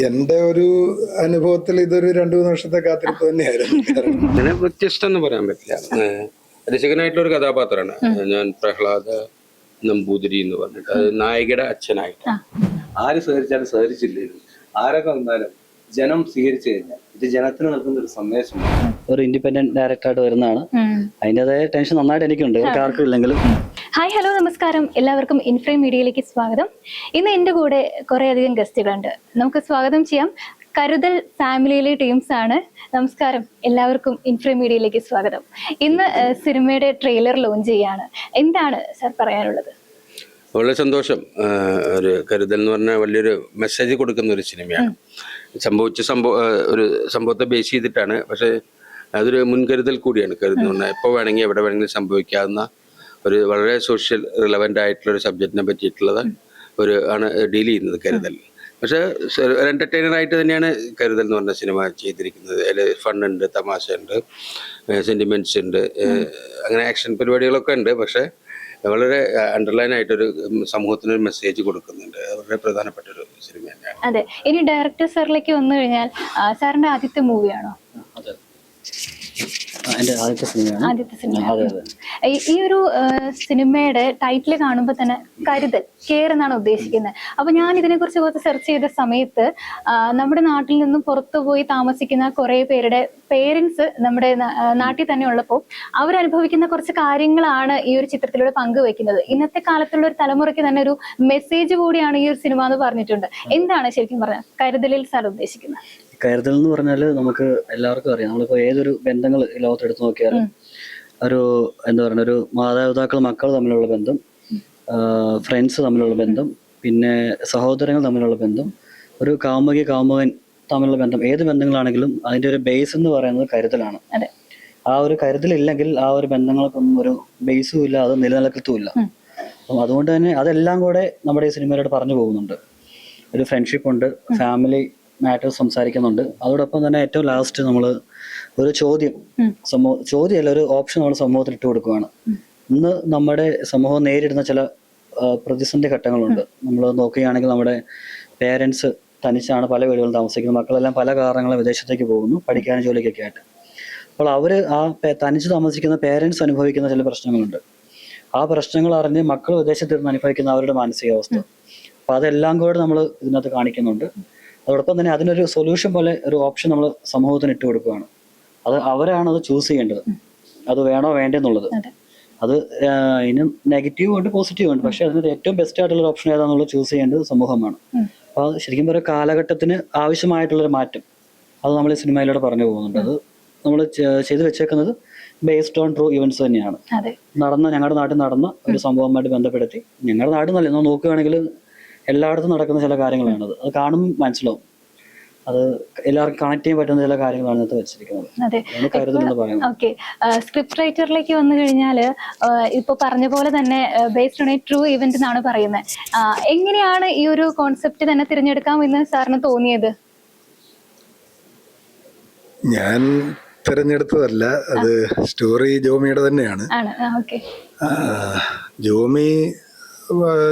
എന്റെ ഒരു അനുഭവത്തിൽ ഇതൊരു 2-3 വർഷത്തെ കാത്തിരിപ്പ് തന്നെയായിരുന്നു. അങ്ങനെ വ്യത്യസ്തം എന്ന് പറയാൻ പറ്റില്ല. രസികനായിട്ടുള്ള ഒരു കഥാപാത്രമാണ് ഞാൻ, പ്രഹ്ലാദ നമ്പൂതിരി എന്ന് പറഞ്ഞിട്ട്. അത് നായികയുടെ അച്ഛനായിട്ട്. ആര് സഹകരിച്ചാലും സഹകരിച്ചില്ലേലും ആരൊക്കെ വന്നാലും ജനം സ്വീകരിച്ചു കഴിഞ്ഞാൽ ഇത് ജനത്തിന് നൽകുന്ന ഒരു സന്ദേശമാണ്. ഒരു ഇൻഡിപെൻഡന്റ് ഡയറക്ടറായിട്ട് വരുന്നതാണ്. അതിൻ്റെതായ ടെൻഷൻ നന്നായിട്ട് എനിക്കുണ്ട്, ആർക്കും ഇല്ലെങ്കിലും. ഹായ്, ഹലോ, നമസ്കാരം. എല്ലാവർക്കും ഇൻഫ്രെയിം മീഡിയയിലേക്ക് സ്വാഗതം. ഇന്ന് എൻ്റെ കൂടെ കുറേയധികം ഗസ്റ്റുകളുണ്ട്. നമുക്ക് സ്വാഗതം ചെയ്യാം. കരുതൽ ഫാമിലിയിലെ ടീംസ് ആണ്. നമസ്കാരം, എല്ലാവർക്കും ഇൻഫ്രെയിം മീഡിയയിലേക്ക് സ്വാഗതം. ഇന്ന് സിനിമയുടെ ട്രെയിലർ ലോഞ്ച് ചെയ്യാണ്. എന്താണ് സാർ പറയാനുള്ളത്? വളരെ സന്തോഷം. ഒരു കരുതൽ എന്ന് പറഞ്ഞാൽ വലിയൊരു മെസ്സേജ് കൊടുക്കുന്ന ഒരു സിനിമയാണ്. ഒരു സംഭവത്തെ ബേസ് ചെയ്തിട്ടാണ്. പക്ഷെ അതൊരു മുൻകരുതൽ കൂടിയാണ്. കരുതൽ എന്ന് പറഞ്ഞാൽ എപ്പോൾ വേണമെങ്കിൽ എവിടെ വേണമെങ്കിലും സംഭവിക്കാവുന്ന ഒരു വളരെ സോഷ്യൽ റിലവൻ്റ് ആയിട്ടുള്ള ഒരു സബ്ജക്റ്റിനെ പറ്റിയിട്ടുള്ളത് ആണ് ഡീൽ ചെയ്യുന്നത് കരുതൽ. പക്ഷെ ഒരു എൻ്റർടൈനർ ആയിട്ട് തന്നെയാണ് കരുതൽ എന്ന് പറഞ്ഞ സിനിമ ചെയ്തിരിക്കുന്നത്. അതിൽ ഫണ്ണുണ്ട്, തമാശ ഉണ്ട്, സെൻറ്റിമെൻറ്റ്സ് ഉണ്ട്, അങ്ങനെ ആക്ഷൻ പരിപാടികളൊക്കെ ഉണ്ട്. പക്ഷെ വളരെ അണ്ടർലൈൻ ആയിട്ടൊരു സമൂഹത്തിനൊരു മെസ്സേജ് കൊടുക്കുന്നുണ്ട്. വളരെ പ്രധാനപ്പെട്ട ഒരു സിനിമ തന്നെയാണ്. അതെ. ഇനി ഡയറക്ടർ സാറിലേക്ക് വന്നു കഴിഞ്ഞാൽ, സാറിന്റെ ആദ്യത്തെ മൂവിയാണോ? ആദ്യത്തെ സിനിമയാണ്. ഈ ഒരു സിനിമയുടെ ടൈറ്റിൽ കാണുമ്പോൾ തന്നെ കരുതൽ, കെയർ എന്നാണ് ഉദ്ദേശിക്കുന്നത്. അപ്പൊ ഞാൻ ഇതിനെക്കുറിച്ച് കുറച്ച് സെർച്ച് ചെയ്ത സമയത്ത് നമ്മുടെ നാട്ടിൽ നിന്നും പുറത്തുപോയി താമസിക്കുന്ന കുറെ പേരുടെ പേരൻസ് നമ്മുടെ നാട്ടിൽ തന്നെ ഉള്ളപ്പോൾ അവരനുഭവിക്കുന്ന കുറച്ച് കാര്യങ്ങളാണ് ഈ ഒരു ചിത്രത്തിലൂടെ പങ്കുവെക്കുന്നത്. ഇന്നത്തെ കാലത്തുള്ള ഒരു തലമുറയ്ക്ക് തന്നെ ഒരു മെസ്സേജ് കൂടിയാണ് ഈ ഒരു സിനിമ എന്ന് പറഞ്ഞിട്ടുണ്ട്. എന്താണ് ശരിക്കും പറഞ്ഞാൽ കരുതലിൽ സാർ ഉദ്ദേശിക്കുന്നത്? കരുതൽ എന്ന് പറഞ്ഞാൽ നമുക്ക് എല്ലാവർക്കും അറിയാം. നമ്മളിപ്പോൾ ഏതൊരു ബന്ധങ്ങൾ ലോകത്തെടുത്ത് നോക്കിയാലും ഒരു എന്താ പറയുക, ഒരു മാതാപിതാക്കൾ മക്കൾ തമ്മിലുള്ള ബന്ധം, ഫ്രണ്ട്സ് തമ്മിലുള്ള ബന്ധം, പിന്നെ സഹോദരങ്ങൾ തമ്മിലുള്ള ബന്ധം, ഒരു കാമുകൻ തമ്മിലുള്ള ബന്ധം, ഏത് ബന്ധങ്ങളാണെങ്കിലും അതിൻ്റെ ഒരു ബേസ് എന്ന് പറയുന്നത് കരുതലാണ്. ആ ഒരു കരുതലില്ലെങ്കിൽ ആ ഒരു ബന്ധങ്ങൾക്കൊന്നും ഒരു ബേസും ഇല്ല, അത് നിലനിൽക്കത്തുമില്ല. അപ്പം അതുകൊണ്ട് തന്നെ അതെല്ലാം കൂടെ നമ്മുടെ ഈ സിനിമയിലൂടെ പറഞ്ഞു പോകുന്നുണ്ട്. ഒരു ഫ്രണ്ട്ഷിപ്പ് ഉണ്ട്, ഫാമിലി മാറ്റേഴ്സ് സംസാരിക്കുന്നുണ്ട്. അതോടൊപ്പം തന്നെ ഏറ്റവും ലാസ്റ്റ് നമ്മൾ ഒരു ചോദ്യമല്ല, ഒരു ഓപ്ഷൻ നമ്മൾ സമൂഹത്തിൽ ഇട്ട് കൊടുക്കുകയാണ്. ഇന്ന് നമ്മുടെ സമൂഹം നേരിടുന്ന ചില പ്രതിസന്ധി ഘട്ടങ്ങളുണ്ട്. നമ്മൾ നോക്കുകയാണെങ്കിൽ നമ്മുടെ പേരൻസ് തനിച്ചാണ് പല വീടുകളിൽ താമസിക്കുന്നത്. മക്കളെല്ലാം പല കാരണങ്ങളും വിദേശത്തേക്ക് പോകുന്നു, പഠിക്കാനും ജോലിക്കൊക്കെ ആയിട്ട്. അപ്പോൾ അവർ ആ തനിച്ച് താമസിക്കുന്ന പേരൻസ് അനുഭവിക്കുന്ന ചില പ്രശ്നങ്ങളുണ്ട്. ആ പ്രശ്നങ്ങൾ അറിഞ്ഞ് മക്കൾ വിദേശത്തിരുന്ന് അനുഭവിക്കുന്ന അവരുടെ മാനസികാവസ്ഥ. അപ്പോൾ അതെല്ലാം കൂടെ നമ്മൾ ഇതിനകത്ത് കാണിക്കുന്നുണ്ട്. അതോടൊപ്പം തന്നെ അതിനൊരു സൊല്യൂഷൻ പോലെ ഒരു ഓപ്ഷൻ നമ്മൾ സമൂഹത്തിന് ഇട്ട് കൊടുക്കുകയാണ്. അത് അവരാണ് അത് ചൂസ് ചെയ്യേണ്ടത്, അത് വേണോ വേണ്ടെന്നുള്ളത്. അത് അതിന് നെഗറ്റീവും ഉണ്ട്, പോസിറ്റീവും ഉണ്ട്. പക്ഷെ അതിന് ഏറ്റവും ബെസ്റ്റ് ആയിട്ടുള്ള ഓപ്ഷൻ ഏതാണെന്നുള്ളത് ചൂസ് ചെയ്യേണ്ടത് സമൂഹമാണ്. അപ്പോൾ അത് ശരിക്കും പറയുക കാലഘട്ടത്തിന് ആവശ്യമായിട്ടുള്ളൊരു മാറ്റം അത് നമ്മൾ ഈ സിനിമയിലൂടെ പറഞ്ഞു പോകുന്നുണ്ട്. അത് നമ്മൾ ചെയ്തു വെച്ചേക്കുന്നത് ബേസ്ഡ് ഓൺ ട്രൂ ഇവന്റ്സ് തന്നെയാണ്. ഞങ്ങളുടെ നാട്ടിൽ നടന്ന ഒരു സംഭവമായിട്ട് ബന്ധപ്പെടുത്തി, ഞങ്ങളുടെ നാട് നല്ല നമ്മൾ നോക്കുകയാണെങ്കിൽ എല്ലായിടത്തും നടക്കുന്ന ചില കാര്യങ്ങളാണത്. അത് കാണുമ്പോൾ മനസ്സിലാവും. അത് എല്ലാവർക്കും കണക്ട് ചെയ്യാൻ പറ്റുന്ന ചില കാര്യങ്ങളാണ് ഇത് വെച്ചിരിക്കുന്നത്. കരുതലെന്ന് പറയുന്നത്. ഓക്കെ, സ്ക്രിപ്റ്റ് റൈറ്ററിലേക്ക് വന്നു കഴിഞ്ഞാൽ ഇപ്പൊ പറഞ്ഞ പോലെ തന്നെ based on A true event എന്നാണ് പറയുന്നത്. എങ്ങനെയാണ് ഈ ഒരു കോൺസെപ്റ്റ് തന്നെ തിരഞ്ഞെടുക്കാം എന്ന് സാറിന് തോന്നിയത്? ഞാൻ തിരഞ്ഞെടുത്തതല്ല, അത് സ്റ്റോറി ജോമിയുടെ തന്നെയാണ്. ജോമി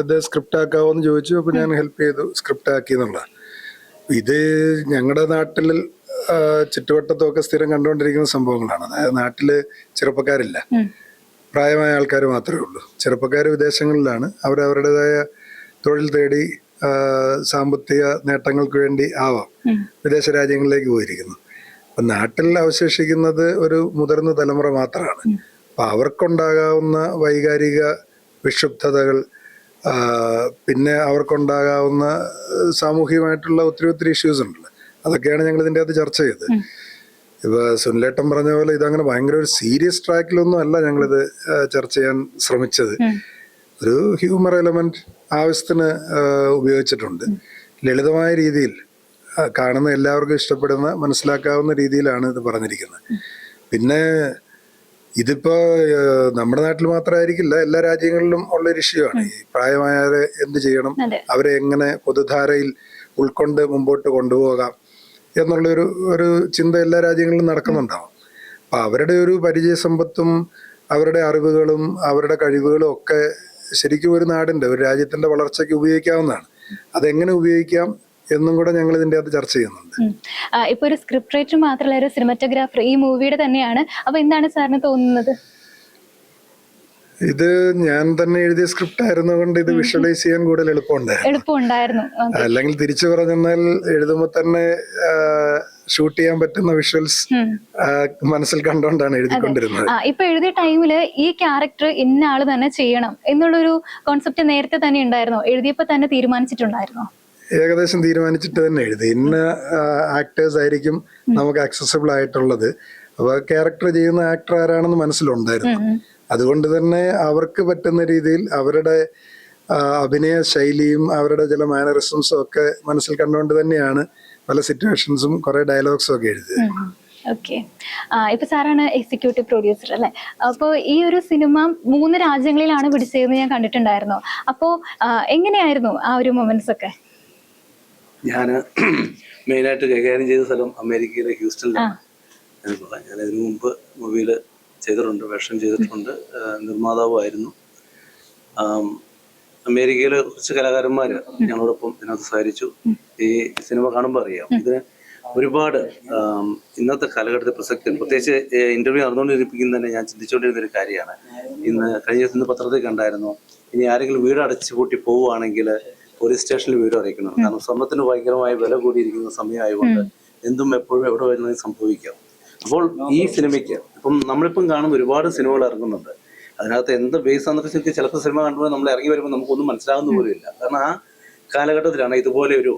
ഇത് സ്ക്രിപ്റ്റ് ആക്കാവോന്ന് ചോദിച്ചു. അപ്പൊ ഞാൻ ഹെൽപ്പ് ചെയ്തു, സ്ക്രിപ്റ്റ് ആക്കി എന്നുള്ള. ഇത് ഞങ്ങളുടെ നാട്ടിൽ ചുറ്റുവട്ടത്തൊക്കെ സ്ഥിരം കണ്ടുകൊണ്ടിരിക്കുന്ന സംഭവങ്ങളാണ്. അതായത് നാട്ടില് ചെറുപ്പക്കാരില്ല, പ്രായമായ ആൾക്കാർ മാത്രമേ ഉള്ളൂ. ചെറുപ്പക്കാർ വിദേശങ്ങളിലാണ്, അവരവരുടേതായ തൊഴിൽ തേടി സാമ്പത്തിക നേട്ടങ്ങൾക്ക് വേണ്ടി ആവാം വിദേശ രാജ്യങ്ങളിലേക്ക് പോയിരിക്കുന്നു. അപ്പൊ നാട്ടിൽ അവശേഷിക്കുന്നത് ഒരു മുതിർന്ന തലമുറ മാത്രമാണ്. അപ്പൊ അവർക്കുണ്ടാകാവുന്ന വൈകാരിക വിക്ഷുബ്ധതകൾ, പിന്നെ അവർക്കുണ്ടാകാവുന്ന സാമൂഹികമായിട്ടുള്ള ഒത്തിരി ഇഷ്യൂസ് ഉണ്ടല്ലോ, അതൊക്കെയാണ് ഞങ്ങൾ ഇതിൻ്റെ അകത്ത് ചർച്ച ചെയ്തത്. ഇപ്പൊ സുനിലേട്ടൻ പറഞ്ഞ പോലെ ഇതങ്ങനെ ഭയങ്കര ഒരു സീരിയസ് ട്രാക്കിലൊന്നും അല്ല ഞങ്ങളിത് ചർച്ച ചെയ്യാൻ ശ്രമിച്ചത്. ഒരു ഹ്യൂമർ എലമെന്റ് ആവശ്യത്തിന് ഉപയോഗിച്ചിട്ടുണ്ട്. ലളിതമായ രീതിയിൽ കാണുന്ന എല്ലാവർക്കും ഇഷ്ടപ്പെടുന്ന മനസ്സിലാക്കാവുന്ന രീതിയിലാണ് ഇത് പറഞ്ഞിരിക്കുന്നത്. പിന്നെ ഇതിപ്പോ നമ്മുടെ നാട്ടിൽ മാത്രമായിരിക്കില്ല, എല്ലാ രാജ്യങ്ങളിലും ഉള്ളൊരു ഇഷ്യൂ ആണ്. ഈ പ്രായമായവരെ എന്ത് ചെയ്യണം, അവരെ എങ്ങനെ പൊതുധാരയിൽ ഉൾക്കൊണ്ട് മുമ്പോട്ട് കൊണ്ടുപോകാം എന്നുള്ളൊരു ചിന്ത എല്ലാ രാജ്യങ്ങളിലും നടക്കുന്നുണ്ടാവും. അപ്പൊ അവരുടെ ഒരു പരിചയസമ്പത്തും അവരുടെ അറിവുകളും അവരുടെ കഴിവുകളും ഒക്കെ ശരിക്കും ഒരു നാടിന്റെ, ഒരു രാജ്യത്തിന്റെ വളർച്ചയ്ക്ക് ഉപയോഗിക്കാവുന്നതാണ്. അതെങ്ങനെ ഉപയോഗിക്കാം എന്നും കൂടെ ഞങ്ങൾ ഇതിൻ്റെ അകത്ത് ചർച്ച ചെയ്യുന്നുണ്ട്. ഇപ്പൊ ഒരു സ്ക്രിപ്റ്റ് റൈറ്റർ മാത്രമല്ല ഒരു സിനിമാറ്റോഗ്രാഫർ ഈ മൂവിയുടെ തന്നെയാണ്. അപ്പൊ എന്താണ് സാറിന് തോന്നുന്നത്? ഇത് ഞാൻ തന്നെ എഴുതിയ സ്ക്രിപ്റ്റ് ആയിരുന്നുകൊണ്ട് ഇത് വിഷ്വലൈസ് ചെയ്യാൻ കൂടുതൽ എളുപ്പമുണ്ടായിരുന്നു. അല്ലെങ്കിൽ തിരിച്ചു പറഞ്ഞാൽ എഴുതുമ്പോൾ തന്നെ ഷൂട്ട് ചെയ്യാൻ പറ്റുന്ന വിഷ്വൽസ് മനസ്സിൽ കണ്ടുകൊണ്ടാണ് എഴുതിക്കൊണ്ടിരുന്നത്. ഇപ്പൊ എഴുതിയ ടൈമില് ഈ ക്യാരക്ടർ ഇന്ന ആള് തന്നെ ചെയ്യണം എന്നുള്ളൊരു കോൺസെപ്റ്റ് നേരത്തെ തന്നെ ഉണ്ടായിരുന്നോ? എഴുതിയപ്പോ തന്നെ തീരുമാനിച്ചിട്ടുണ്ടായിരുന്നോ? ഏകദേശം തീരുമാനിച്ചിട്ട് തന്നെ എഴുതി. ഇന്ന ആക്ടേഴ്സ് ആയിരിക്കും നമുക്ക് ആക്സസിബിൾ ആയിട്ടുള്ളത്. അപ്പൊ ക്യാരക്ടർ ചെയ്യുന്ന ആക്ടർ ആരാണെന്ന് മനസ്സിലുണ്ടായിരുന്നു. അതുകൊണ്ട് തന്നെ അവർക്ക് പറ്റുന്ന രീതിയിൽ അവരുടെ അഭിനയ ശൈലിയും അവരുടെ ചില മാനറിസംസും ഒക്കെ മനസ്സിൽ കണ്ടുകൊണ്ട് തന്നെയാണ് പല സിറ്റുവേഷൻസും കുറെ ഡയലോഗ്സും ഒക്കെ എഴുതിയത്. ഓക്കെ. ഇപ്പൊ സാറാണ് എക്സിക്യൂട്ടീവ് പ്രൊഡ്യൂസർ അല്ലെ? അപ്പോ ഈ ഒരു സിനിമ 3 രാജ്യങ്ങളിലാണ് പിടിച്ചതെന്ന് ഞാൻ കണ്ടിട്ടുണ്ടായിരുന്നു. അപ്പോ എങ്ങനെയായിരുന്നു ആ ഒരു മൊമെന്റ്സ് ഒക്കെ? ഞാൻ മെയിനായിട്ട് കൈകാര്യം ചെയ്ത സ്ഥലം അമേരിക്കയിലെ ഹ്യൂസ്റ്റണിലാണ്. ഞാൻ ഇതിനു മുമ്പ് മൂവിയിൽ ചെയ്തിട്ടുണ്ട്, വേഷം ചെയ്തിട്ടുണ്ട്, നിർമ്മാതാവുമായിരുന്നു. അമേരിക്കയിലെ കുറച്ച് കലാകാരന്മാർ ഞങ്ങളോടൊപ്പം ഇതിനകത്ത് സഹകരിച്ചു. ഈ സിനിമ കാണുമ്പോൾ അറിയാം ഇതിന് ഒരുപാട് ഇന്നത്തെ കാലഘട്ടത്തിൽ പ്രസക്തി. പ്രത്യേകിച്ച് ഇന്റർവ്യൂ നടന്നുകൊണ്ടിരിപ്പിക്കുന്ന തന്നെ ഞാൻ ചിന്തിച്ചുകൊണ്ടിരുന്ന ഒരു കാര്യമാണ്. കഴിഞ്ഞ ദിവസം പത്രത്തിൽ കണ്ടായിരുന്നു, ഇനി ആരെങ്കിലും വീട് അടച്ചു പൂട്ടി പോവുകയാണെങ്കിൽ പോലീസ് സ്റ്റേഷനിൽ വീട് അറിയിക്കണം. കാരണം സ്വർണ്ണത്തിന് ഭയങ്കരമായ വില കൂടിയിരിക്കുന്ന സമയമായതുകൊണ്ട് എന്തും എപ്പോഴും എവിടെ വരുന്നതും സംഭവിക്കാം. അപ്പോൾ ഈ സിനിമയ്ക്ക് ഇപ്പം നമ്മളിപ്പം കാണുന്ന ഒരുപാട് സിനിമകൾ ഇറങ്ങുന്നുണ്ട്. അതിനകത്ത് എന്ത് ബേസ് ആണെന്നൊക്കെ ശരിക്കും ചിലപ്പോൾ സിനിമ കണ്ടുമ്പോൾ നമ്മൾ ഇറങ്ങി വരുമ്പോൾ നമുക്കൊന്നും മനസ്സിലാകുന്ന പോലും ഇല്ല. കാരണം ആ കാലഘട്ടത്തിലാണ് ഇതുപോലെ ഒരു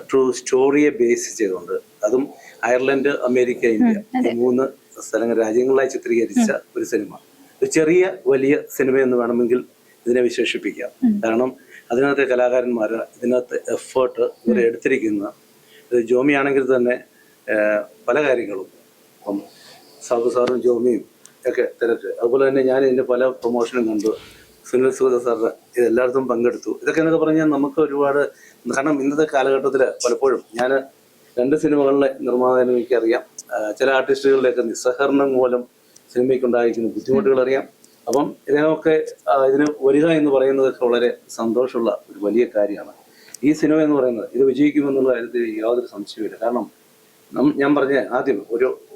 ട്രൂ സ്റ്റോറിയെ ബേസ് ചെയ്തുകൊണ്ട്, അതും അയർലൻഡ്, അമേരിക്ക, ഇന്ത്യ ഈ 3 രാജ്യങ്ങളായി ചിത്രീകരിച്ച ഒരു സിനിമ. ഒരു ചെറിയ വലിയ സിനിമ എന്ന് വേണമെങ്കിൽ ഇതിനെ വിശേഷിപ്പിക്കാം. കാരണം അതിനകത്തെ കലാകാരന്മാർ, ഇതിനകത്ത് എഫേർട്ട് ഇവർ എടുത്തിരിക്കുന്ന, ജോമി ആണെങ്കിൽ തന്നെ പല കാര്യങ്ങളും, അപ്പം സാബു സാറും ജോമിയും ഒക്കെ തിരക്ക്. അതുപോലെ തന്നെ ഞാൻ ഇതിൻ്റെ പല പ്രൊമോഷനും കണ്ടു. സുനിൽ സുഗത സാറിന് ഇതെല്ലായിടത്തും പങ്കെടുത്തു. ഇതൊക്കെ എന്നൊക്കെ പറഞ്ഞാൽ നമുക്ക് ഒരുപാട്, കാരണം ഇന്നത്തെ കാലഘട്ടത്തിൽ പലപ്പോഴും ഞാൻ 2 സിനിമകളിലെ നിർമ്മാതാവിനെ എനിക്കറിയാം. ചില ആർട്ടിസ്റ്റുകളിലേക്ക് നിസ്സഹകരണം മൂലം സിനിമയ്ക്കുണ്ടായിരിക്കുന്ന ബുദ്ധിമുട്ടുകൾ അറിയാം. അപ്പം ഇതിനൊക്കെ ഇതിന് വരിക എന്ന് പറയുന്നതൊക്കെ വളരെ സന്തോഷമുള്ള ഒരു വലിയ കാര്യമാണ്. ഈ സിനിമ എന്ന് പറയുന്നത് ഇത് വിജയിക്കുമെന്നുള്ള കാര്യത്തിൽ യാതൊരു സംശയമില്ല. കാരണം ഞാൻ പറഞ്ഞ ആദ്യം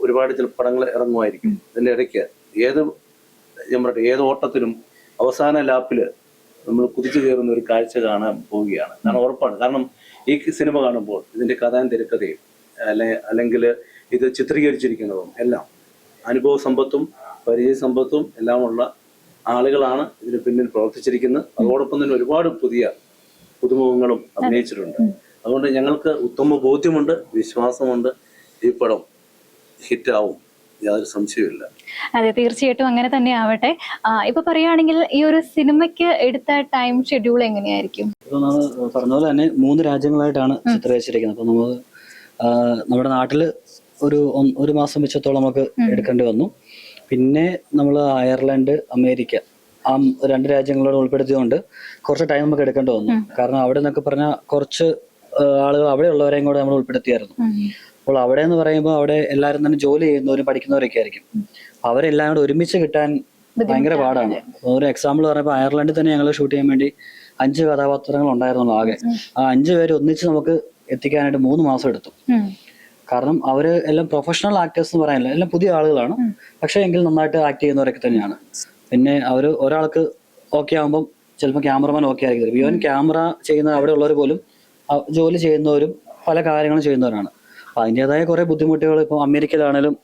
ഒരുപാട് ചില പടങ്ങൾ ഇറങ്ങുമായിരിക്കും. ഇതിൻ്റെ ഇടയ്ക്ക് ഏത് ഓട്ടത്തിലും അവസാന ലാപ്പില് നമ്മൾ കുതിച്ചു കയറുന്ന ഒരു കാഴ്ച കാണാൻ പോവുകയാണ്. കാരണം ഉറപ്പാണ്. കാരണം ഈ സിനിമ കാണുമ്പോൾ ഇതിന്റെ കഥാൻ തിരക്കഥയും അല്ലെങ്കിൽ ഇത് ചിത്രീകരിച്ചിരിക്കുന്നതും എല്ലാം അനുഭവ സമ്പത്തും പരിചയ സമ്പത്തും എല്ലാമുള്ള ആളുകളാണ് ഇതിന് പിന്നിൽ പ്രവർത്തിച്ചിരിക്കുന്നത്. അതോടൊപ്പം തന്നെ ഒരുപാട് പുതുമുഖങ്ങളും അഭിനയിച്ചിട്ടുണ്ട്. അതുകൊണ്ട് ഞങ്ങൾക്ക് ഉത്തമ ബോധ്യമുണ്ട്, വിശ്വാസമുണ്ട്, ഈ പടം ഹിറ്റാവും, യാതൊരു സംശയമില്ല. അതെ, തീർച്ചയായിട്ടും അങ്ങനെ തന്നെ ആവട്ടെ. ഇപ്പൊ പറയുകയാണെങ്കിൽ ഈ ഒരു സിനിമയ്ക്ക് എടുത്ത ടൈം ഷെഡ്യൂൾ എങ്ങനെയായിരിക്കും? ഇപ്പൊ നമ്മൾ പറഞ്ഞ പോലെ തന്നെ 3 രാജ്യങ്ങളായിട്ടാണ് ചിത്രീകരിച്ചിരിക്കുന്നത്. അപ്പൊ നമ്മുടെ നാട്ടില് ഒരു മാസം വെച്ചത്തോളം നമുക്ക് എടുക്കേണ്ടി വന്നു. പിന്നെ നമ്മൾ അയർലൻഡ്, അമേരിക്ക ആ 2 രാജ്യങ്ങളോട് ഉൾപ്പെടുത്തിയതുകൊണ്ട് കുറച്ച് ടൈം നമുക്ക് എടുക്കേണ്ടി വന്നു. കാരണം അവിടെ നിന്നൊക്കെ പറഞ്ഞാൽ കുറച്ച് ആളുകൾ അവിടെ ഉള്ളവരെയും കൂടെ നമ്മൾ ഉൾപ്പെടുത്തിയായിരുന്നു. അപ്പോൾ അവിടെ എന്ന് പറയുമ്പോൾ അവിടെ എല്ലാവരും തന്നെ ജോലി ചെയ്യുന്നവരും പഠിക്കുന്നവരൊക്കെ ആയിരിക്കും. അവരെല്ലാം കൂടെ ഒരുമിച്ച് കിട്ടാൻ ഭയങ്കര പാടാണ്. ഒരു എക്സാമ്പിൾ പറഞ്ഞപ്പോൾ അയർലൻഡിൽ തന്നെ ഞങ്ങൾ ഷൂട്ട് ചെയ്യാൻ വേണ്ടി 5 കഥാപാത്രങ്ങൾ ഉണ്ടായിരുന്നു ആകെ. ആ 5 പേര് ഒന്നിച്ച് നമുക്ക് എത്തിക്കാനായിട്ട് 3 മാസം എടുത്തു. കാരണം അവര് എല്ലാം പ്രൊഫഷണൽ ആക്ടേഴ്സ് എന്ന് പറയാനില്ല, എല്ലാം പുതിയ ആളുകളാണ്. പക്ഷേ എങ്കിൽ നന്നായിട്ട് ആക്ട് ചെയ്യുന്നവരൊക്കെ തന്നെയാണ്. പിന്നെ ഒരാൾക്ക് ഓക്കെ ആകുമ്പം ചിലപ്പോൾ ക്യാമറമാൻ ഓക്കെ ആയിരിക്കും. ഈവൻ ക്യാമറ ചെയ്യുന്ന അവിടെ ഉള്ളവർ പോലും ജോലി ചെയ്യുന്നവരും പല കാര്യങ്ങളും ചെയ്യുന്നവരാണ്. അപ്പം അതിൻ്റെതായ കുറേ ബുദ്ധിമുട്ടുകൾ ഇപ്പോൾ അമേരിക്കയിലാണേലും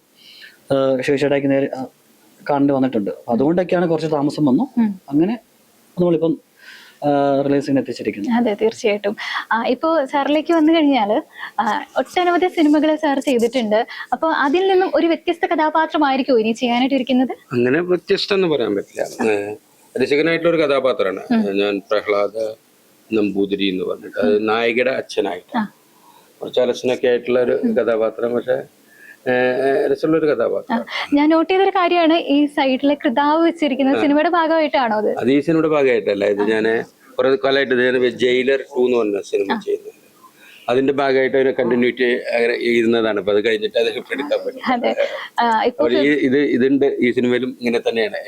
ശേഷിയായിട്ട് നേരെ കണ്ടു വന്നിട്ടുണ്ട്. അതുകൊണ്ടൊക്കെയാണ് കുറച്ച് താമസം വന്നു. അങ്ങനെ നമ്മളിപ്പം റിലീസിന് എത്തിച്ചിരിക്കുന്നത്. അതെ, തീർച്ചയായിട്ടും. ഇപ്പോ സാറിലേക്ക് വന്നു കഴിഞ്ഞാൽ ഒട്ടനവധി സിനിമകൾ സാർ ചെയ്തിട്ടുണ്ട്. അപ്പൊ അതിൽ നിന്നും ഒരു വ്യത്യസ്ത കഥാപാത്രമായിരിക്കും ഇനി ചെയ്യാനായിട്ട് ഇരിക്കുന്നത്? അങ്ങനെ വ്യത്യസ്തം എന്ന് പറയാൻ പറ്റില്ല. രസികനായിട്ടുള്ള ഒരു കഥാപാത്രമാണ് ഞാൻ. പ്രഹ്ലാദ നമ്പൂതിരി എന്ന് പറഞ്ഞിട്ട്, അത് നായികയുടെ അച്ഛനായിട്ട് കുറച്ച് അലസനൊക്കെ ആയിട്ടുള്ള ഒരു കഥാപാത്രം. പക്ഷെ രസമുള്ളൊരു കഥാപാത്രം. ഞാൻ നോട്ട് ചെയ്തൊരു കാര്യമാണ് ഈ സൈഡിലെ കൃതാവ് വെച്ചിരിക്കുന്നത്. സിനിമയുടെ ഭാഗമായിട്ടാണോ അത്? അത് ഈ സിനിമയുടെ ഭാഗമായിട്ടല്ല. ഇത് ഞാൻ കുറെ കാലമായിട്ട് ജയിലർ 2 എന്ന് പറഞ്ഞ സിനിമ ചെയ്യുന്നത്. അതിന്റെ ഭാഗമായിട്ട് ഒരു കണ്ടിന്യൂറ്റി ഇരുന്നതാണ്. അപ്പൊ അത് കഴിഞ്ഞിട്ട് അത് എടുക്കാൻ പറ്റും. ഇതുണ്ട് ഈ സിനിമയിലും ഇങ്ങനെ തന്നെയാണ്.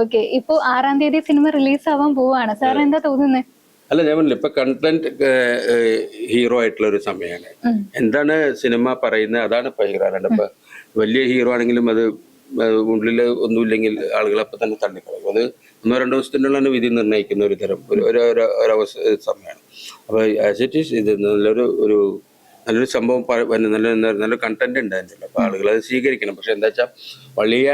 ഓക്കെ, ഇപ്പൊ 6-ാം തീയതി സിനിമ റിലീസ് ആവാൻ പോവാണ്. സാർ എന്താ തോന്നുന്നത്? അല്ല ഞാൻ പറഞ്ഞില്ല, ഇപ്പൊ കണ്ടന്റ് ഹീറോ ആയിട്ടുള്ള ഒരു സമയമാണ്. എന്താണ് സിനിമ പറയുന്നത് അതാണ് ഇപ്പൊ ഹീറോ. അല്ലാണ്ട് ഇപ്പൊ വലിയ ഹീറോ ആണെങ്കിലും അത് ഉള്ളിൽ ഒന്നുമില്ലെങ്കിൽ ആളുകളപ്പം തന്നെ തള്ളിക്കളയും. അത് 1-2 ദിവസത്തിനുള്ളിൽ വിധി നിർണ്ണയിക്കുന്ന ഒരു തരം സമയമാണ്. അപ്പോൾ ആസ് ഇറ്റ് ഈസ് ഇത് നല്ലൊരു സംഭവം, നല്ല കണ്ടന്റ് ഉണ്ടായിരുന്നില്ല. അപ്പോൾ ആളുകൾ അത് സ്വീകരിക്കണം. പക്ഷെ എന്താ വെച്ചാൽ വലിയ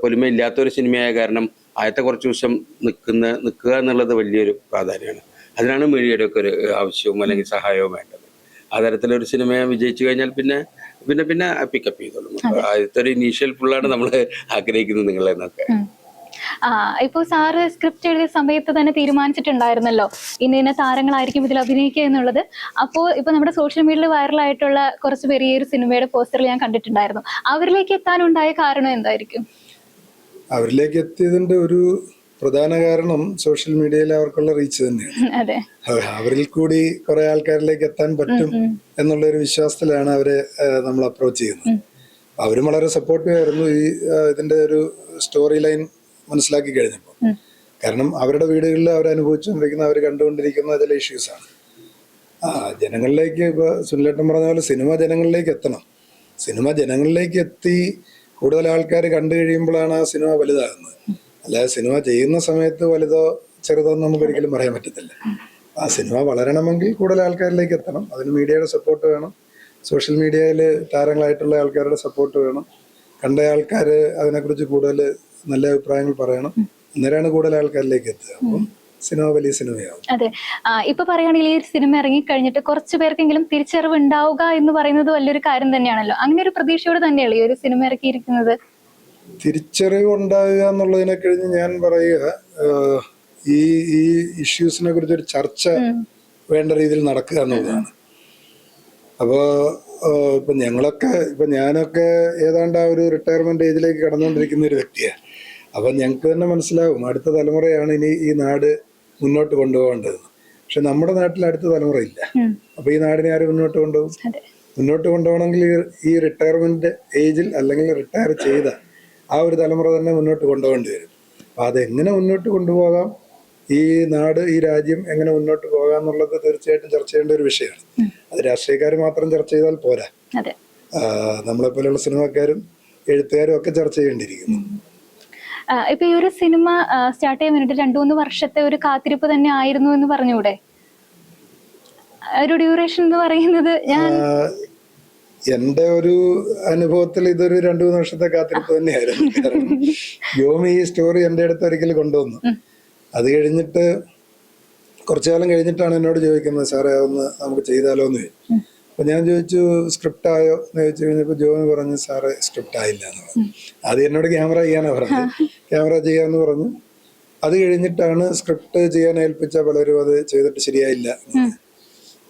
പൊലിമയില്ലാത്തൊരു സിനിമയായ കാരണം ആദ്യത്തെ കുറച്ച് ദിവസം നിൽക്കുക എന്നുള്ളത് വലിയൊരു പ്രാധാന്യമാണ്. അതിനാണ് മീഡിയയുടെ ഒക്കെ ഒരു ആവശ്യവും അല്ലെങ്കിൽ സഹായവും വേണ്ടത്. ആ തരത്തിലൊരു സിനിമ വിജയിച്ചു കഴിഞ്ഞാൽ പിന്നെ പിക്കപ്പ് ചെയ്തോളും. ആദ്യത്തെ ഒരു ഇനീഷ്യൽ ഫുള്ളാണ് നമ്മൾ ആഗ്രഹിക്കുന്നത് നിങ്ങളെന്നൊക്കെ. ഇപ്പൊ സാറ് സ്ക്രിപ്റ്റ് എഴുതിയ സമയത്ത് തന്നെ തീരുമാനിച്ചിട്ടുണ്ടായിരുന്നല്ലോ ഇന്ന താരങ്ങളായിരിക്കും ഇതിൽ അഭിനയിക്കുക എന്നുള്ളത്. അപ്പോൾ ഇപ്പൊ നമ്മുടെ സോഷ്യൽ മീഡിയയിൽ വൈറലായിട്ടുള്ള കുറച്ച് പേര് ഈ ഒരു സിനിമയുടെ പോസ്റ്ററിൽ ഞാൻ കണ്ടിട്ടുണ്ടായിരുന്നു. അവരിലേക്ക് എത്താനുണ്ടായ കാരണം എന്തായിരിക്കും? അവരിലേക്ക് എത്തിയതിന്റെ ഒരു പ്രധാന കാരണം സോഷ്യൽ മീഡിയയിൽ അവർക്കുള്ള റീച്ച് തന്നെയാണ്. അവരിൽ കൂടി കുറെ ആൾക്കാരിലേക്ക് എത്താൻ പറ്റും എന്നുള്ള ഒരു വിശ്വാസത്തിലാണ് അവരെ നമ്മൾ അപ്രോച്ച് ചെയ്യുന്നത്. അവരും വളരെ സപ്പോർട്ടീവ് ആയിരുന്നു ഈ ഇതിന്റെ ഒരു സ്റ്റോറി ലൈൻ മനസ്സിലാക്കി കഴിഞ്ഞപ്പോൾ. കാരണം അവരുടെ വീടുകളിൽ അവർ അനുഭവിച്ചുകൊണ്ടിരിക്കുന്ന, അവർ കണ്ടുകൊണ്ടിരിക്കുന്ന ചില ഇഷ്യൂസാണ്. ജനങ്ങളിലേക്ക് ഇപ്പൊ സുനിലേട്ടൻ പറഞ്ഞ പോലെ സിനിമ ജനങ്ങളിലേക്ക് എത്തണം. സിനിമ ജനങ്ങളിലേക്ക് എത്തി കൂടുതൽ ആൾക്കാർ കണ്ടു കഴിയുമ്പോഴാണ് ആ സിനിമ വലുതാകുന്നത്. അല്ലാതെ സിനിമ ചെയ്യുന്ന സമയത്ത് വലുതോ ചെറുതോ നമുക്ക് ഒരിക്കലും പറയാൻ പറ്റത്തില്ല. ആ സിനിമ വളരണമെങ്കിൽ കൂടുതൽ ആൾക്കാരിലേക്ക് എത്തണം. അതിന് മീഡിയയുടെ സപ്പോർട്ട് വേണം, സോഷ്യൽ മീഡിയയിൽ താരങ്ങളായിട്ടുള്ള ആൾക്കാരുടെ സപ്പോർട്ട് വേണം, കണ്ട ആൾക്കാർ അതിനെക്കുറിച്ച് കൂടുതൽ നല്ല അഭിപ്രായങ്ങൾ പറയണം. അന്നേരമാണ് കൂടുതൽ ആൾക്കാരിലേക്ക് എത്തുക. അപ്പം സിനിമ വലിയ സിനിമയാവും. അതെ, ഇപ്പൊ പറയുകയാണെങ്കിൽ ഈ സിനിമ ഇറങ്ങിക്കഴിഞ്ഞിട്ട് കുറച്ചു പേർക്കെങ്കിലും തിരിച്ചറിവ് ഉണ്ടാവുക എന്ന് പറയുന്നത് വലിയൊരു കാര്യം തന്നെയാണല്ലോ. അങ്ങനെ ഒരു പ്രതീക്ഷയോട് തന്നെയല്ലേ ഈ ഒരു സിനിമ ഇറക്കിയിരിക്കുന്നത്? തിരിച്ചറിവ് ഉണ്ടാവുക എന്നുള്ളതിനെ കഴിഞ്ഞ് ഞാൻ പറയുക, ഈ ഇഷ്യൂസിനെ കുറിച്ച് ഒരു ചർച്ച വേണ്ട രീതിയിൽ നടക്കുക എന്നുള്ളതാണ്. അപ്പോ ഇപ്പൊ ഞാനൊക്കെ ഏതാണ്ട് ആ ഒരു റിട്ടയർമെന്റ് ഏജിലേക്ക് കടന്നുകൊണ്ടിരിക്കുന്ന ഒരു വ്യക്തിയാണ്. അപ്പൊ ഞങ്ങൾക്ക് തന്നെ മനസ്സിലാവും അടുത്ത തലമുറയാണ് ഇനി ഈ നാട് മുന്നോട്ട് കൊണ്ടുപോകേണ്ടത്. പക്ഷെ നമ്മുടെ നാട്ടിൽ അടുത്ത തലമുറ ഇല്ല. അപ്പൊ ഈ നാടിനെ ആര് മുന്നോട്ട് കൊണ്ടുപോകും? മുന്നോട്ട് കൊണ്ടുപോകണമെങ്കിൽ ഈ റിട്ടയർമെന്റ് ഏജിൽ അല്ലെങ്കിൽ റിട്ടയർ ചെയ്ത ആ ഒരു തലമുറ തന്നെ മുന്നോട്ട് കൊണ്ടുപോകേണ്ടി വരും. അപ്പൊ അതെങ്ങനെ മുന്നോട്ട് കൊണ്ടുപോകാം, ഈ നാട് ഈ രാജ്യം എങ്ങനെ മുന്നോട്ട് പോകാം എന്നുള്ളത് തീർച്ചയായിട്ടും ചർച്ച ചെയ്യേണ്ട ഒരു വിഷയമാണ്. അത് രാഷ്ട്രീയക്കാർ മാത്രം ചർച്ച ചെയ്താൽ പോരാ, നമ്മളെ പോലെയുള്ള സിനിമാക്കാരും എഴുത്തുകാരും ഒക്കെ ചർച്ച ചെയ്യേണ്ടിയിരിക്കുന്നു. ഇപ്പൊ ഈ ഒരു സിനിമ സ്റ്റാർട്ട് ചെയ്യാൻ വേണ്ടിട്ട് 2-3 വർഷത്തെ ഒരു കാത്തിരിപ്പ് തന്നെ ആയിരുന്നു എന്ന് പറഞ്ഞൂടെ? ഒരു ഡ്യൂറേഷൻ എന്ന് പറയുന്നത് എന്റെ ഒരു അനുഭവത്തിൽ ഇതൊരു 2-3 വർഷത്തെ കാത്തിരിപ്പ് തന്നെയായിരുന്നു. കാരണം യോമി ഈ സ്റ്റോറി എന്റെ അടുത്ത് ഒരിക്കൽ കൊണ്ടുവന്നു. അത് കഴിഞ്ഞിട്ട് കുറച്ചു കാലം കഴിഞ്ഞിട്ടാണ് എന്നോട് ചോദിക്കുന്നത്, സാറേ ഒന്ന് നമുക്ക് ചെയ്താലോ എന്ന് ചോദിച്ചു. അപ്പൊ ഞാൻ ചോദിച്ചു സ്ക്രിപ്റ്റ് ആയോ എന്ന് ചോദിച്ചു കഴിഞ്ഞപ്പോ ജോമി പറഞ്ഞു സാറേ സ്ക്രിപ്റ്റ് ആയില്ല എന്ന് പറഞ്ഞു. ആദ്യം എന്നോട് ക്യാമറ ചെയ്യാനാ പറഞ്ഞത്, ക്യാമറ ചെയ്യാന്ന് പറഞ്ഞു. അത് കഴിഞ്ഞിട്ടാണ് സ്ക്രിപ്റ്റ് ചെയ്യാൻ ഏൽപ്പിച്ച പലരും അത് ചെയ്തിട്ട് ശരിയായില്ല.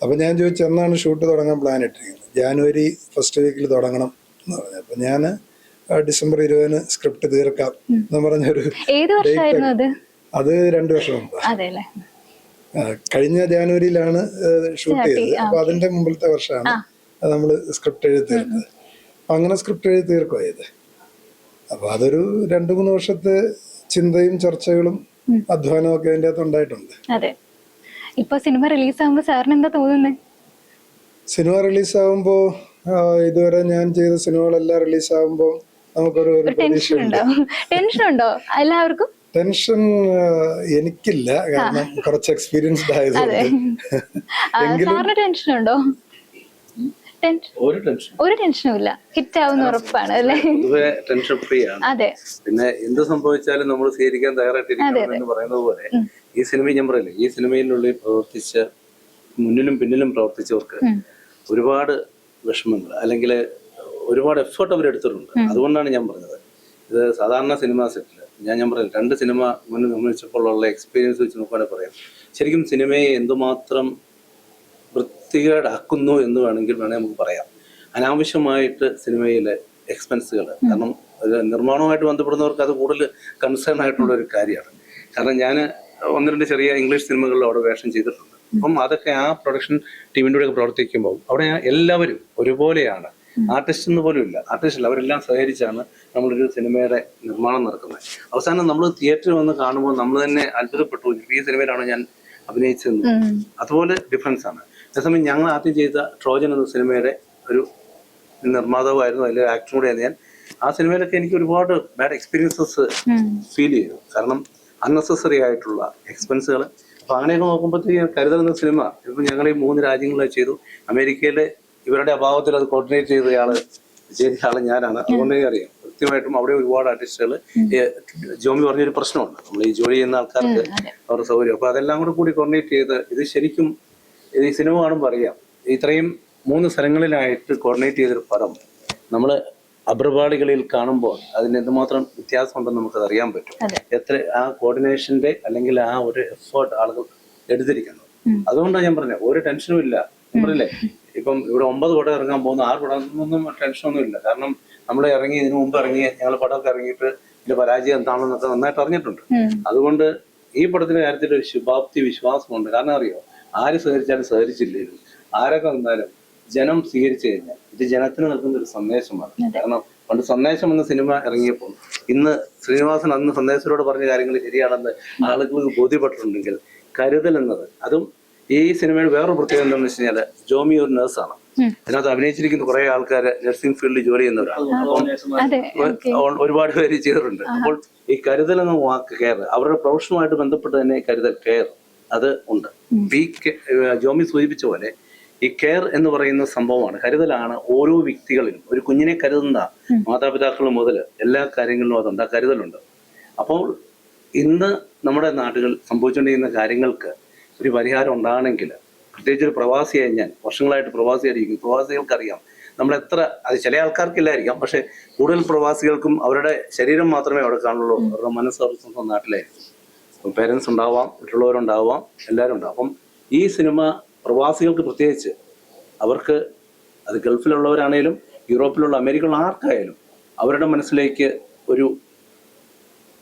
അപ്പൊ ഞാൻ ചോദിച്ചു എന്നാണ് ഷൂട്ട് തുടങ്ങാൻ പ്ലാൻ ഇട്ടിരിക്കുന്നത്? ജാനുവരി ഫസ്റ്റ് വീക്കിൽ തുടങ്ങണം എന്ന് പറഞ്ഞു. അപ്പൊ ഞാൻ ഡിസംബർ 20 സ്ക്രിപ്റ്റ് തീർക്കാം എന്ന് പറഞ്ഞൊരു അത് 2 വർഷം മുമ്പ്, കഴിഞ്ഞ ജാനുവരിയിലാണ് ഷൂട്ട് ചെയ്തത്. അപ്പൊ അതിന്റെ മുമ്പിലത്തെ വർഷമാണ് നമ്മള് സ്ക്രിപ്റ്റ് എഴുതി തീർത്തത്. അങ്ങനെ സ്ക്രിപ്റ്റ് എഴുതി തീർക്കുക ചെയ്ത്. അപ്പൊ അതൊരു 2-3 വർഷത്തെ ചിന്തയും ചർച്ചകളും അധ്വാനവും ഒക്കെ അതിൻ്റെ അകത്ത് ഉണ്ടായിട്ടുണ്ട്. ഇപ്പൊ സിനിമ റിലീസാകുമ്പോ സാറിന് എന്താ തോന്നുന്നത്? സിനിമ റിലീസാകുമ്പോ ഇതുവരെ ഞാൻ ചെയ്ത സിനിമകളെല്ലാം റിലീസാകുമ്പോ നമുക്കൊരു ടെൻഷൻ ഉണ്ടോ എല്ലാവർക്കും? ടെൻഷൻ എനിക്കില്ല, കാരണം കുറച്ച് എക്സ്പീരിയൻസ്ഡ് ആയതുകൊണ്ട്. ഒരു ടെൻഷനും ഇല്ല, ഹിറ്റ് ആവുന്ന ഉറപ്പാണ് അല്ലേ? ടെൻഷൻ ഫ്രീ ആണ്. അതെ, പിന്നെ എന്ത് സംഭവിച്ചാലും നമ്മൾ സ്വീകരിക്കാൻ തയ്യാറായിട്ടിരിക്കണം എന്ന് പറയുന്നത് പോലെ ഈ സിനിമ ഞാൻ പറയില്ലേ, ഈ സിനിമയിലുള്ളിൽ പ്രവർത്തിച്ച മുന്നിലും പിന്നിലും പ്രവർത്തിച്ചവർക്ക് ഒരുപാട് വിഷമങ്ങൾ അല്ലെങ്കിൽ ഒരുപാട് എഫേർട്ട് അവരെടുത്തിട്ടുണ്ട്. അതുകൊണ്ടാണ് ഞാൻ പറഞ്ഞത് ഇത് സാധാരണ സിനിമാ സെറ്റിൽ ഞാൻ പറയില്ല, 2 സിനിമ മുന്നിൽ നിർമ്മിച്ചപ്പോഴുള്ള എക്സ്പീരിയൻസ് വെച്ച് നോക്കുകയാണെങ്കിൽ പറയാം ശരിക്കും സിനിമയെ എന്തുമാത്രം വൃത്തികേടാക്കുന്നു എന്ന് വേണമെങ്കിൽ നമുക്ക് പറയാം. അനാവശ്യമായിട്ട് സിനിമയിലെ എക്സ്പെൻസുകൾ, കാരണം നിർമ്മാണവുമായിട്ട് ബന്ധപ്പെടുന്നവർക്ക് അത് കൂടുതൽ കൺസേൺ ആയിട്ടുള്ള ഒരു കാര്യമാണ്. കാരണം ഞാൻ 1-2 ചെറിയ ഇംഗ്ലീഷ് സിനിമകളിൽ അവിടെ വേഷം ചെയ്തിട്ടുണ്ട്. അപ്പം അതൊക്കെ ആ പ്രൊഡക്ഷൻ ടീമിൻ്റെ കൂടെ പ്രവർത്തിക്കുമ്പോൾ അവിടെ എല്ലാവരും ഒരുപോലെയാണ്. ആർട്ടിസ്റ്റ് എന്ന് പോലും ഇല്ല, ആർട്ടിസ്റ്റില്ല, അവരെല്ലാം സഹകരിച്ചാണ് നമ്മളൊരു സിനിമയുടെ നിർമ്മാണം നടക്കുന്നത്. അവസാനം നമ്മൾ തിയേറ്ററിൽ വന്ന് കാണുമ്പോൾ നമ്മൾ തന്നെ അത്ഭുതപ്പെട്ടു, ഈ സിനിമയിലാണോ ഞാൻ അഭിനയിച്ചതെന്ന്. അതുപോലെ ഡിഫറൻസ് ആണ്. അതേസമയം ഞങ്ങൾ ആദ്യം ചെയ്ത ട്രോജൻ എന്ന സിനിമയുടെ ഒരു നിർമ്മാതാവായിരുന്നു, അതിലെ ആക്ടർ കൂടെയാണ് ഞാൻ. ആ സിനിമയിലൊക്കെ എനിക്ക് ഒരുപാട് ബാഡ് എക്സ്പീരിയൻസസ് ഫീൽ ചെയ്തു. കാരണം അൺനെസസറി ആയിട്ടുള്ള എക്സ്പെൻസുകൾ. അപ്പൊ അങ്ങനെയൊക്കെ നോക്കുമ്പോഴത്തേക്ക് കരുതൽ എന്ന സിനിമ ഇപ്പൊ ഞങ്ങൾ ഈ 3 രാജ്യങ്ങളിൽ ചെയ്തു. അമേരിക്കയിലെ ഇവരുടെ അഭാവത്തിൽ അത് കോർഡിനേറ്റ് ചെയ്ത ആള് ഞാനാണ്. അതുകൊണ്ട് അറിയാം കൃത്യമായിട്ടും അവിടെ ഒരുപാട് ആർട്ടിസ്റ്റുകൾ. ജോമി പറഞ്ഞൊരു പ്രശ്നമുണ്ട്, നമ്മൾ ഈ ജോലി ചെയ്യുന്ന ആൾക്കാർക്ക് അവരുടെ സൗകര്യം. അപ്പൊ അതെല്ലാം കൂടി കോർഡിനേറ്റ് ചെയ്ത് ഇത് ശരിക്കും ഈ സിനിമ കാണുമ്പോൾ അറിയാം, ഇത്രയും 3 സ്ഥലങ്ങളിലായിട്ട് കോർഡിനേറ്റ് ചെയ്തൊരു പടം നമ്മൾ അഭ്രപാളികളിൽ കാണുമ്പോൾ അതിന് എന്തുമാത്രം വ്യത്യാസമുണ്ടെന്ന് നമുക്കത് അറിയാൻ പറ്റും. എത്ര ആ കോർഡിനേഷന്റെ അല്ലെങ്കിൽ ആ ഒരു എഫേർട്ട് ആളുകൾ എടുത്തിരിക്കുന്നു. അതുകൊണ്ടാണ് ഞാൻ പറഞ്ഞത് ഒരു ടെൻഷനും ഇല്ല. പറഞ്ഞില്ലേ, ഇപ്പം ഇവിടെ 9 പടം ഇറങ്ങാൻ പോകുന്ന 6 പടമൊന്നും ടെൻഷനൊന്നും ഇല്ല. കാരണം നമ്മൾ ഇറങ്ങി ഇതിനു മുമ്പ് ഞങ്ങൾ പടമൊക്കെ ഇറങ്ങിയിട്ട് ഇതിന്റെ പരാജയം എന്താണെന്നൊക്കെ നന്നായിട്ട് അറിഞ്ഞിട്ടുണ്ട്. അതുകൊണ്ട് ഈ പടത്തിന്റെ കാര്യത്തിൽ ഒരു ശുഭാപ്തി വിശ്വാസമുണ്ട്. കാരണം അറിയോ, ആര് സഹകരിച്ചാലും സഹകരിച്ചില്ലേലും ആരൊക്കെ വന്നാലും ജനം സ്വീകരിച്ചു കഴിഞ്ഞാൽ ഇത് ജനത്തിന് നൽകുന്ന ഒരു സന്ദേശമാണ്. കാരണം പണ്ട് സന്ദേശം എന്ന സിനിമ ഇറങ്ങിയപ്പോൾ ഇന്ന് ശ്രീനിവാസൻ അന്ന് സന്ദേശത്തിലൂടെ പറഞ്ഞ കാര്യങ്ങൾ ശരിയാണെന്ന് ആളുകൾക്ക് ബോധ്യപ്പെട്ടിട്ടുണ്ടെങ്കിൽ കരുതൽ എന്നത്, അതും ഈ സിനിമയുടെ വേറൊരു പ്രത്യേകത എന്താണെന്ന് വെച്ച് കഴിഞ്ഞാൽ ജോമി ഒരു നഴ്സാണ്. അതിനകത്ത് അഭിനയിച്ചിരിക്കുന്ന കുറെ ആൾക്കാർ നഴ്സിംഗ് ഫീൽഡിൽ ജോലി ചെയ്യുന്നവരാണ്. ഒരുപാട് പേര് ചെയ്തിട്ടുണ്ട്. അപ്പോൾ ഈ കരുതൽ എന്ന വാക്ക് കെയർ, അവരുടെ പ്രൊഫഷനുമായിട്ട് ബന്ധപ്പെട്ട് തന്നെ കരുതൽ കെയർ അത് ഉണ്ട്. ജോമി സൂചിപ്പിച്ച പോലെ ഈ കെയർ എന്ന് പറയുന്ന സംഭവമാണ്, കരുതലാണ് ഓരോ വ്യക്തികളിലും. ഒരു കുഞ്ഞിനെ കരുതുന്ന മാതാപിതാക്കൾ മുതൽ എല്ലാ കാര്യങ്ങളിലും അതുണ്ട്, ആ കരുതലുണ്ട്. അപ്പോൾ ഇന്ന് നമ്മുടെ നാടുകളിൽ സംഭവിച്ചുകൊണ്ടിരിക്കുന്ന കാര്യങ്ങൾക്ക് ഒരു പരിഹാരം ഉണ്ടാകണമെങ്കിൽ, പ്രത്യേകിച്ച് ഒരു പ്രവാസിയായി ഞാൻ വർഷങ്ങളായിട്ട് പ്രവാസിയായിരിക്കും, പ്രവാസികൾക്കറിയാം നമ്മൾ എത്ര, അത് ചില ആൾക്കാർക്കില്ലായിരിക്കാം, പക്ഷെ കൂടുതൽ പ്രവാസികൾക്കും അവരുടെ ശരീരം മാത്രമേ അവിടെ കാണുള്ളൂ, അവരുടെ മനസ്സ് അവരുടെ സ്വന്തം നാട്ടിലായിരിക്കും. പേരൻസ് ഉണ്ടാവാം, മറ്റുള്ളവരുണ്ടാവാം, എല്ലാവരും ഉണ്ടാവും. അപ്പം ഈ സിനിമ പ്രവാസികൾക്ക് പ്രത്യേകിച്ച്, അവർക്ക് അത് ഗൾഫിലുള്ളവരാണേലും യൂറോപ്പിലുള്ള അമേരിക്കയിലുള്ള ആർക്കായാലും അവരുടെ മനസ്സിലേക്ക് ഒരു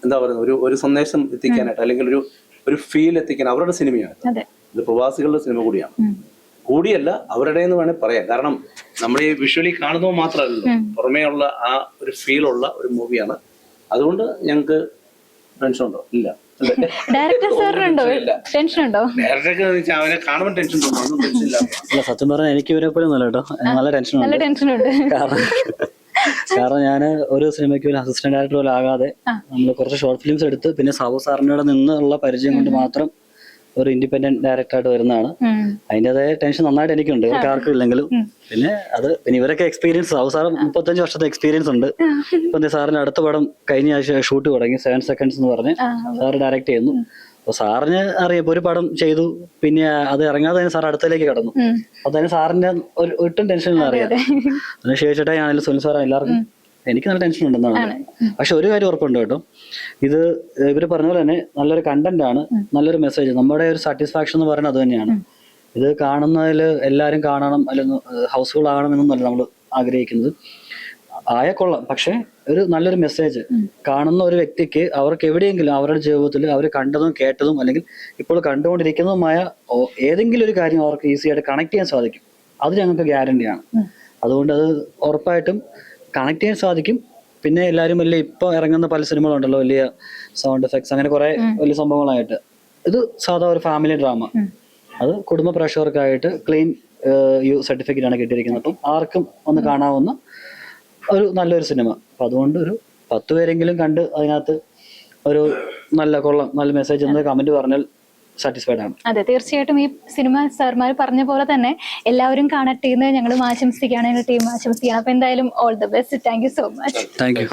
എന്താ പറയുന്നത് ഒരു സന്ദേശം എത്തിക്കാനായിട്ട്, അല്ലെങ്കിൽ ഒരു ഫീൽ എത്തിക്കാൻ അവരുടെ സിനിമയാണ് ഇത്. പ്രവാസികളുടെ സിനിമ കൂടിയല്ല അവരുടെ എന്ന് വേണേൽ പറയാം. കാരണം നമ്മൾ ഈ വിഷ്വലി കാണുന്നത് മാത്രമല്ലല്ലോ, പുറമേ ഉള്ള ആ ഒരു ഫീലുള്ള ഒരു മൂവിയാണ്. അതുകൊണ്ട് ഞങ്ങൾക്ക് ടെൻഷൻ ഉണ്ടോ? ഇല്ല. ഡയറക്ടർ സാറിനുണ്ടോ ടെൻഷൻ ഉണ്ടോ? ഡയറക്ടർക്ക് അവനെ കാണുമ്പോൾ ടെൻഷൻ ഉണ്ടോ? ഒന്നും ടെൻഷൻ ഇല്ല. സത്യം പറഞ്ഞാൽ എനിക്ക് ഇവരെ പോലും നല്ല കേട്ടോ, നല്ല ടെൻഷൻ ഉണ്ട്. കാരണം ഞാൻ ഒരു സിനിമയ്ക്ക് ഒരു അസിസ്റ്റന്റ് ഡയറക്ടർ പോലെ ആകാതെ നമ്മൾ കുറച്ച് ഷോർട്ട് ഫിലിംസ് എടുത്ത് പിന്നെ സാബു സാറിനോട് നിന്നുള്ള പരിചയം കൊണ്ട് മാത്രം ഒരു ഇൻഡിപെൻഡന്റ് ഡയറക്ടറായിട്ട് വരുന്നതാണ്. അതിൻ്റെതായ ടെൻഷൻ നന്നായിട്ട് എനിക്കുണ്ട്, ഇവർക്ക് ആർക്കും ഇല്ലെങ്കിലും. പിന്നെ ഇവരൊക്കെ എക്സ്പീരിയൻസ്, സാബു സാറ് 35 വർഷത്തെ എക്സ്പീരിയൻസ് ഉണ്ട്. ഇപ്പൊ സാറിന് അടുത്ത പടം കഴിഞ്ഞ ആഴ്ച ഷൂട്ട് തുടങ്ങി, 7 seconds എന്ന് പറഞ്ഞ് സാറ് ഡയറക്ട് ചെയ്യുന്നു. അപ്പൊ സാറിന് അറിയാം, ഒരു പടം ചെയ്തു, പിന്നെ അത് ഇറങ്ങാതെ തന്നെ സാർ അടുത്തേക്ക് കടന്നു. അപ്പൊ തന്നെ സാറിന്റെ ഒട്ടും ടെൻഷനിൽ അറിയാം. അതിന് ശേഷിട്ടാണെങ്കിലും സുനിൽ സാർ എല്ലാവർക്കും എനിക്ക് നല്ല ടെൻഷൻ ഉണ്ടെന്നാണ്. പക്ഷെ ഒരു കാര്യം ഉറപ്പുണ്ട് കേട്ടോ, ഇത് ഇവര് പറഞ്ഞ പോലെ തന്നെ നല്ലൊരു കണ്ടന്റ് ആണ്, നല്ലൊരു മെസ്സേജ്. നമ്മുടെ ഒരു സാറ്റിസ്ഫാക്ഷൻ എന്ന് പറയുന്നത് അത് തന്നെയാണ്. ഇത് കാണുന്നതിൽ എല്ലാവരും കാണണം, അല്ലെങ്കിൽ ഹൗസ്ഫുൾ ആകണമെന്നൊന്നുമല്ല നമ്മൾ ആഗ്രഹിക്കുന്നത്. കൊള്ളാം, പക്ഷെ ഒരു നല്ലൊരു മെസ്സേജ് കാണുന്ന ഒരു വ്യക്തിക്ക് അവർക്ക് എവിടെയെങ്കിലും അവരുടെ ജീവിതത്തിൽ അവർ കണ്ടതും കേട്ടതും അല്ലെങ്കിൽ ഇപ്പോൾ കണ്ടുകൊണ്ടിരിക്കുന്നതുമായ ഏതെങ്കിലും ഒരു കാര്യം അവർക്ക് ഈസി ആയിട്ട് കണക്ട് ചെയ്യാൻ സാധിക്കും. അത് ഞങ്ങൾക്ക് ഗ്യാരണ്ടിയാണ്. അതുകൊണ്ട് അത് ഉറപ്പായിട്ടും കണക്ട് ചെയ്യാൻ സാധിക്കും. പിന്നെ എല്ലാവരും വലിയ ഇപ്പൊ ഇറങ്ങുന്ന പല സിനിമകളുണ്ടല്ലോ, വലിയ സൗണ്ട് എഫക്ട്സ്, അങ്ങനെ കുറെ വലിയ സംഭവങ്ങളായിട്ട്. ഇത് സാധാ ഒരു ഫാമിലി ഡ്രാമ, അത് കുടുംബ പ്രേക്ഷകർക്കായിട്ട് ക്ലീൻ സർട്ടിഫിക്കറ്റ് ആണ് കിട്ടിയിരിക്കുന്നത്. അപ്പം ആർക്കും ഒന്ന് കാണാവുന്ന ഒരു നല്ലൊരു സിനിമ. അപ്പൊ അതുകൊണ്ട് ഒരു 10 പേരെങ്കിലും കണ്ട് അതിനകത്ത് ഒരു നല്ല മെസ്സേജ് എന്ന കമന്റ് പറഞ്ഞാൽ സാറ്റിസ്ഫൈഡ് ആണ്. അതെ, തീർച്ചയായിട്ടും ഈ സിനിമ സാർമാർ പറഞ്ഞ പോലെ തന്നെ എല്ലാവരും കാണട്ടെ എന്ന് ഞങ്ങളും ആശംസിക്കുകയാണ്, ടീം ആശംസിക്കുകയാണ്. അപ്പൊ എന്തായാലും all the best. Thank you so much. Thank you.